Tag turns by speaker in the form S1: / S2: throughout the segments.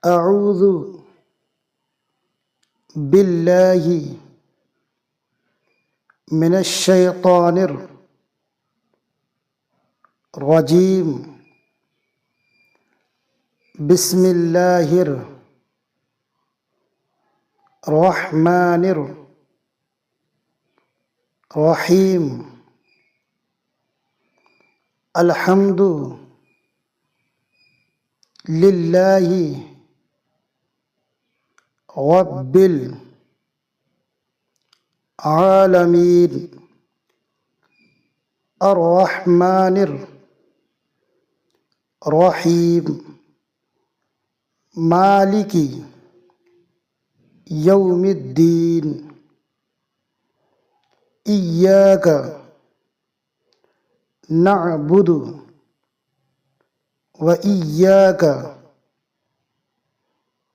S1: أعوذ بالله من الشيطان الرجيم. بسم الله الرحمن الرحيم. الحمد لله رب العالمين الرحمن الرحيم مالك يوم الدين. إياك نعبد وإياك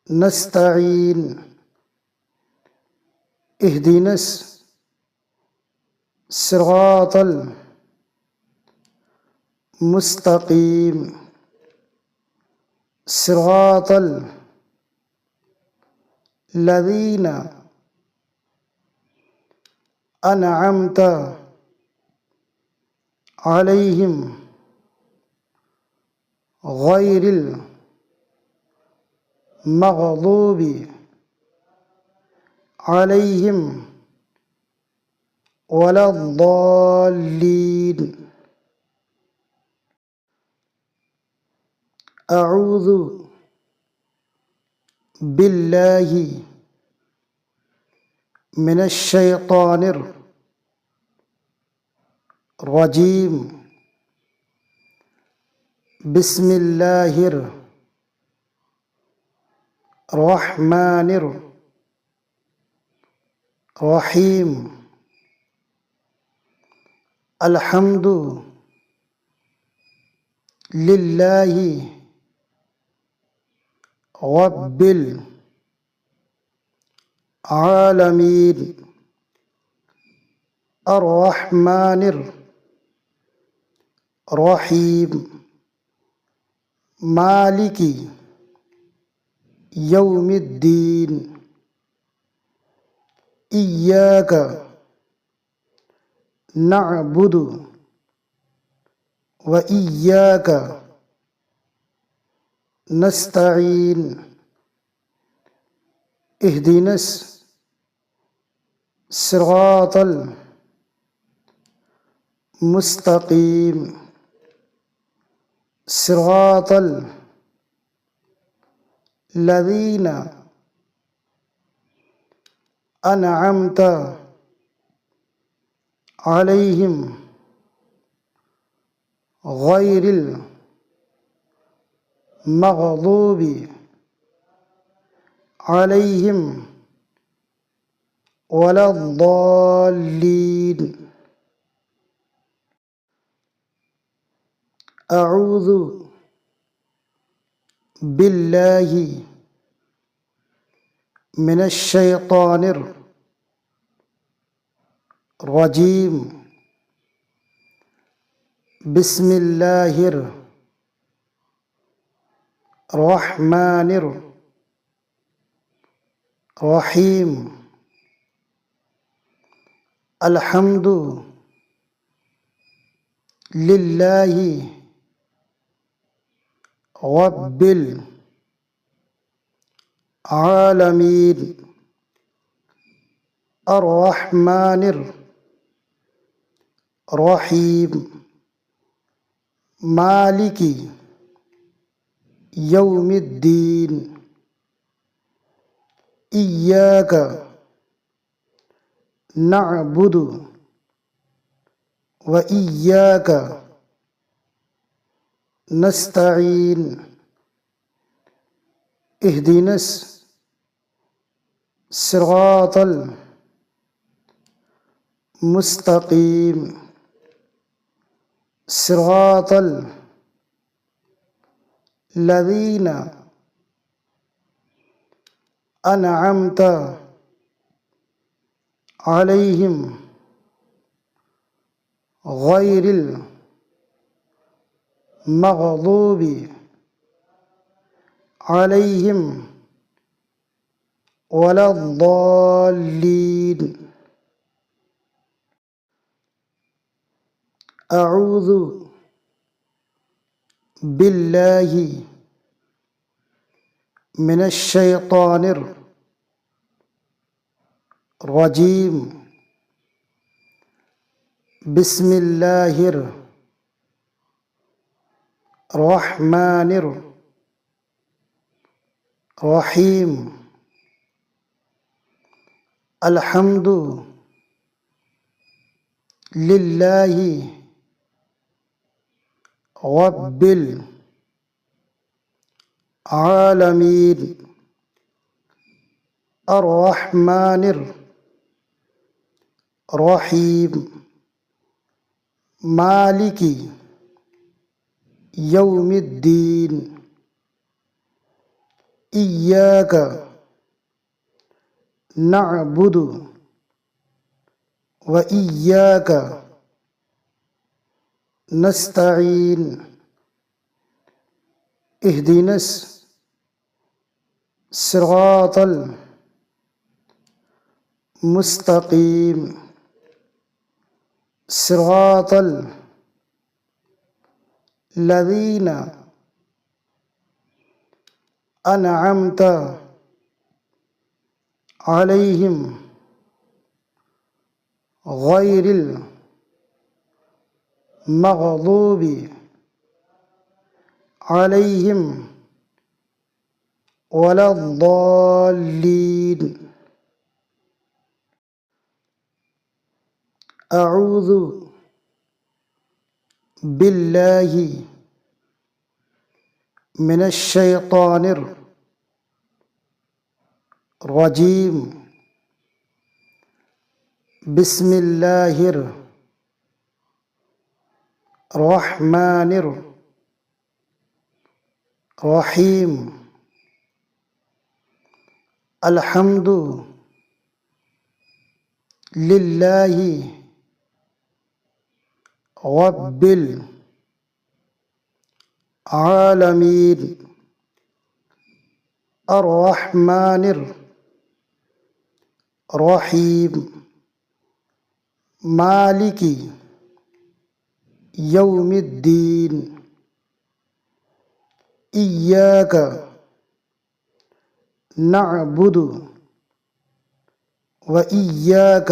S1: نستعين. اهدنا الصراط المستقيم صراط الذين أنعمت عليهم غير المغضوب عليهم ولا الضالين. أعوذ بالله من الشيطان الرجيم. بسم الله الرحمن الرحيم. الحمد لله رب العالمين الرحمن الرحيم مالك يوم الدين. إياك نعبد وإياك نستعين. اهدنا الصراط المستقيم صراط الذين أنعمت عليهم غير المغضوب عليهم ولا الضالين. أعوذ بالله من الشيطان الرجيم. بسم الله الرحمن الرحيم. الحمد لله رب العالمين الرحمن الرحيم مالك يوم الدين. إياك نعبد وإياك نستعين. اهدنا الصراط المستقيم صراط الذين أنعمت عليهم غير المغضوب عليهم ولا الضالين. أعوذ بالله من الشيطان الرجيم. بسم الله الرحمن الرحيم. الحمد لله رب العالمين الرحمن الرحيم مالك يوم الدين. إياك نعبد وإياك نستعين. اهدنا الصراط المستقيم صراط الذين أنعمت عليهم غير المغضوب عليهم ولا الضالين. أعوذ بالله من الشيطان الرجيم. بسم الله الرحمن الرحيم. الحمد لله رب العالمين الرحمن الرحيم مالك يوم الدين. إياك نعبد وإياك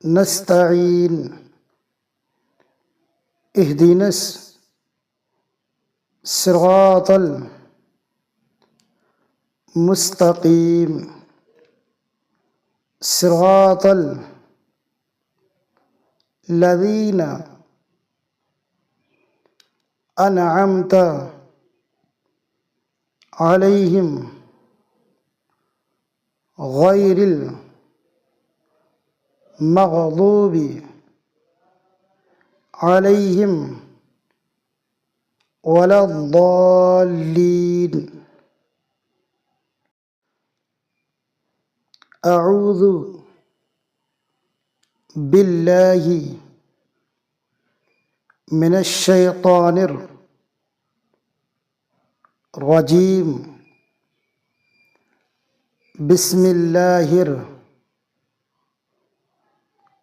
S1: نستعين. اهدنا الصراط المستقيم صراط الذين أنعمت عليهم غير المغضوب عليهم ولا الضالين. أعوذ بالله من الشيطان الرجيم. بسم الله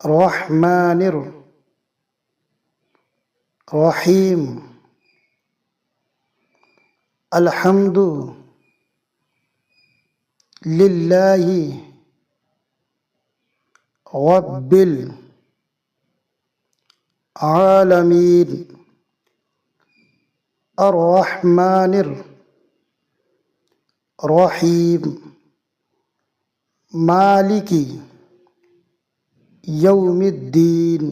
S1: الرحمن الرحيم. الحمد لله رب العالمين الرحمن الرحيم مالك يوم الدين.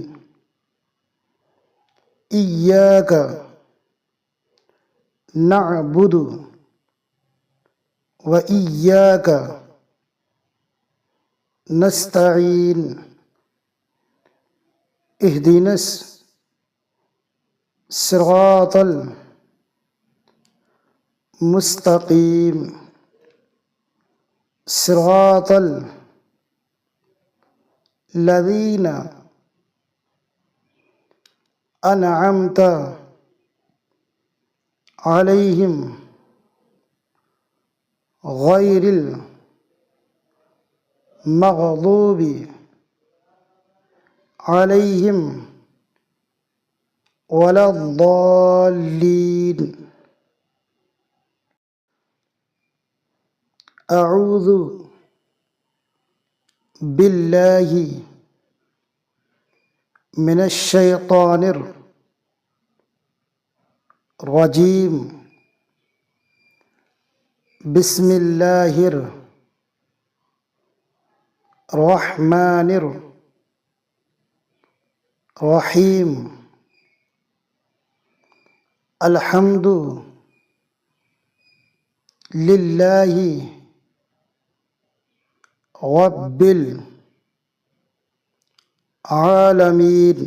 S1: إياك نعبد وإياك نستعين. اهدنا الصراط المستقيم صراط الذين أنعمت عليهم غير المغضوب عليهم ولا الضالين. أعوذ بالله من الشيطان الرجيم. بسم الله الرحمن الرحيم. الحمد لله رب العالمين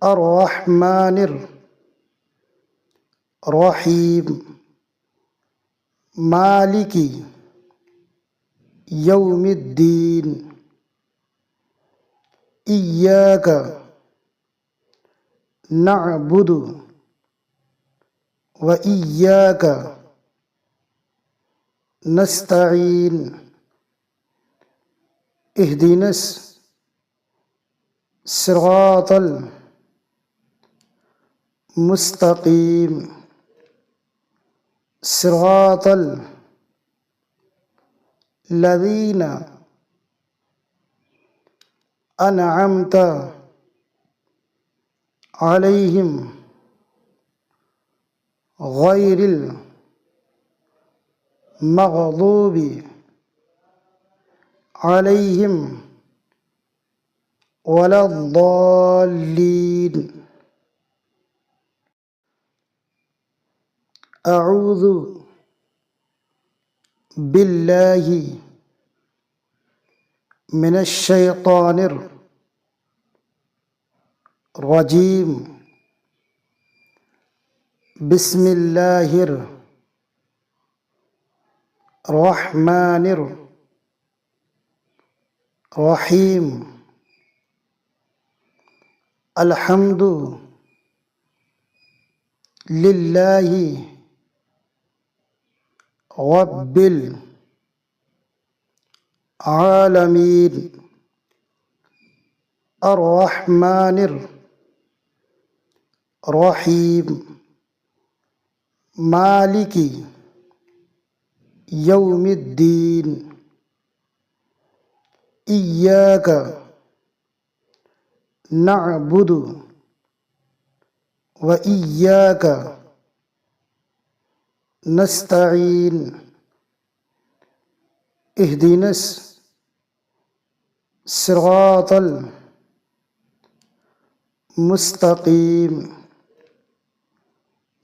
S1: الرحمن الرحيم مالك يوم الدين. إياك نعبد وإياك نستعين. اهدنا الصراط المستقيم صراط الذين أنعمت عليهم غير المغضوب عليهم ولا الضالين. أعوذ بالله من الشيطان الرجيم. بسم الله الرحمن الرحيم. الحمد لله رب العالمين الرحمن الرحيم مالك يوم الدين. إياك نعبد وإياك نستعين. اهدنا الصراط المستقيم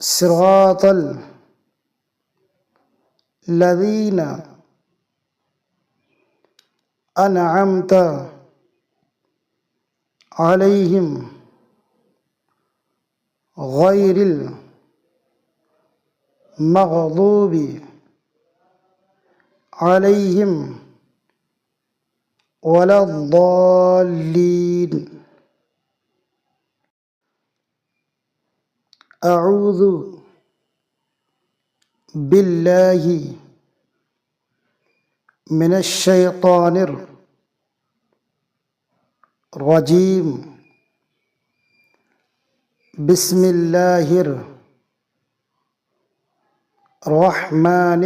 S1: صراط الذين أنعمت عليهم غير المغضوب عليهم ولا الضالين. أعوذ بالله من الشيطان الرجيم. بسم الله الرحمن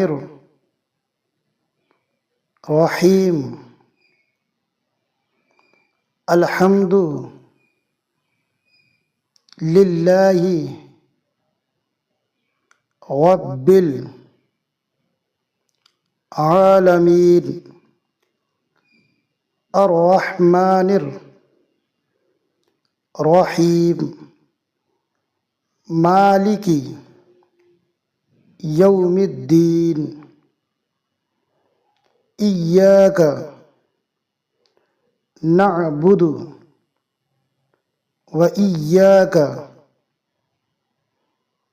S1: الرحيم. الحمد لله رب العالمين الرحمن الرحيم مالك يوم الدين. إياك نعبد وإياك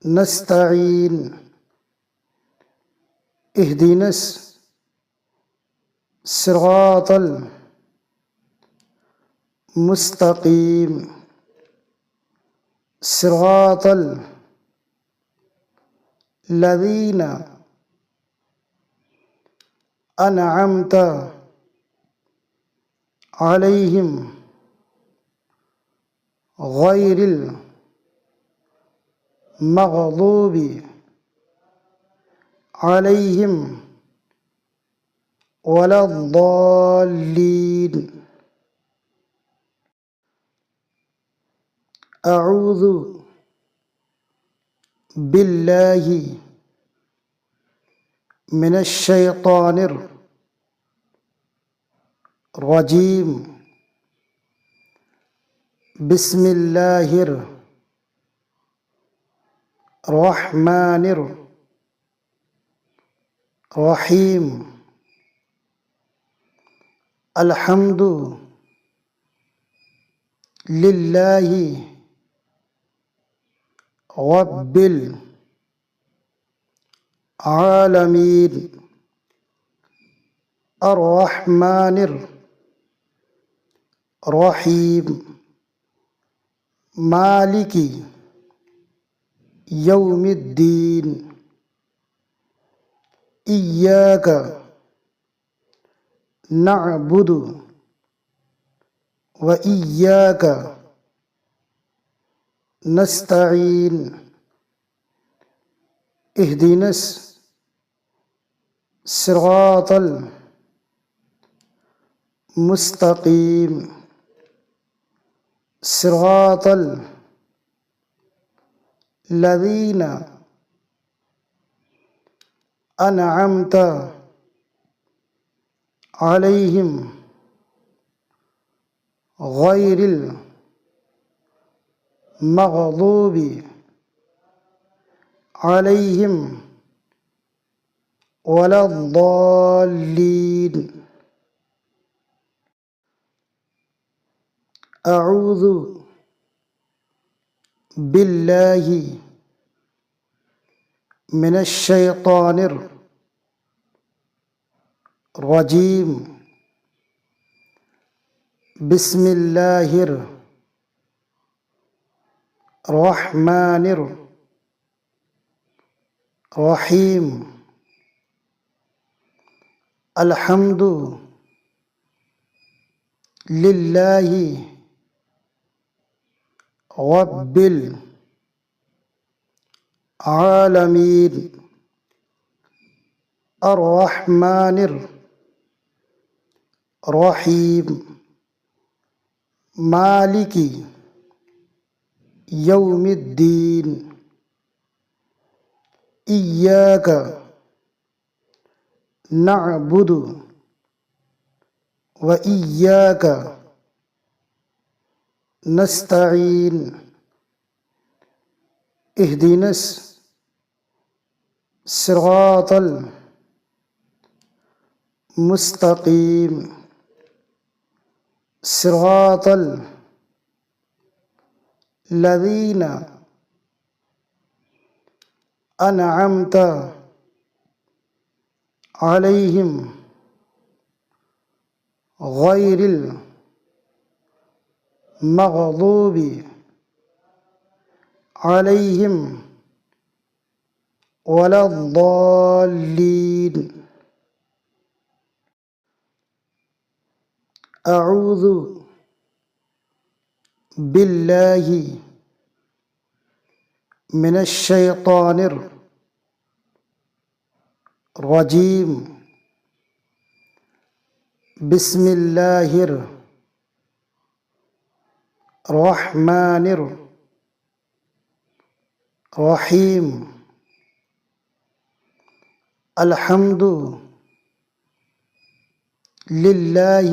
S1: نستعين. اهدنا الصراط المستقيم صراط الذين أنعمت عليهم غير المغضوب عليهم ولا الضالين أعوذ بالله من الشيطان الرجيم بسم الله الرحمن الرحيم الحمد لله رب العالمين الرحمن الرحيم مالك يوم الدين إياك نعبد وإياك نستعين اهدنا الصراط المستقيم صراط الذين أنعمت عليهم غير المغضوب عليهم ولا الضالين أعوذ بالله من الشيطان الرجيم بسم الله الرحمن الرحيم الحمد لله رب العالمين الرحمن الرحيم مالك يوم الدين إياك نعبد وإياك نستعين اهدنا الصراط المستقيم صراط الذين أنعمت عليهم غير المغضوب عليهم ولا الضالين أعوذ بالله من الشيطان الرجيم بسم الله الرحمن الرحيم الحمد لله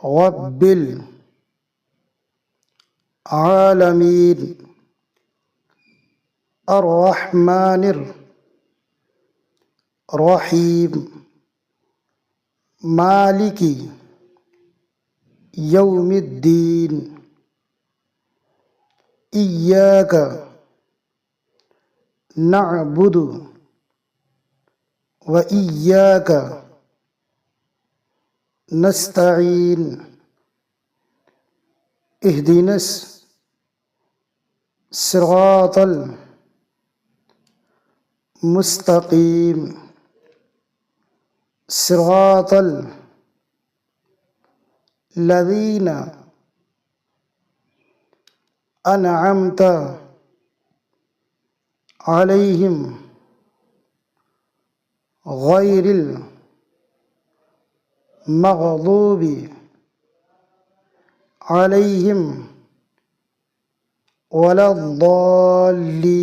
S1: رب العالمين الرحمن الرحيم مالك يوم الدين إياك نعبد وإياك نستعين اهدنا الصراط الذين أنعمت عليهم غير المغضوب عليهم ولا الضالين أعوذ بالله من الشيطان الرجيم بسم الله الرحمن الرحيم الحمد لله رب العالمين الرحمن الرحيم مالك يوم الدين إياك نعبد وإياك نستعين اهدنا الصراط المستقيم صراط الذين أنعمت عليهم غير المغضوب عليهم ولا الضالين